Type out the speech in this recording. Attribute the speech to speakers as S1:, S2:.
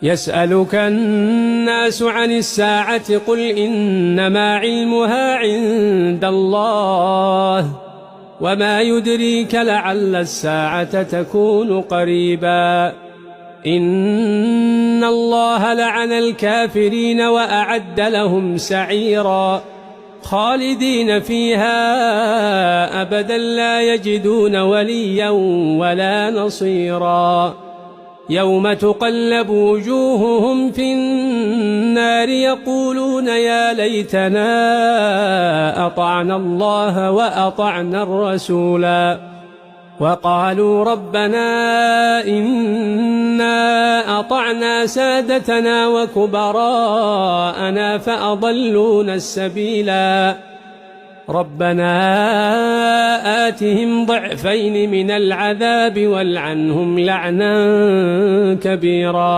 S1: يسألك الناس عن الساعة قل إنما علمها عند الله وما يدريك لعل الساعة تكون قريبا إن الله لعن الكافرين وأعد لهم سعيرا خالدين فيها أبدا لا يجدون وليا ولا نصيرا يوم تقلب وجوههم في النار يقولون يا ليتنا أطعنا الله وأطعنا الرسولا وقالوا ربنا إنا أطعنا سادتنا وكبراءنا فأضلونا السبيلا ربنا آتهم ضعفين من العذاب والعنهم لعنا كبيرا.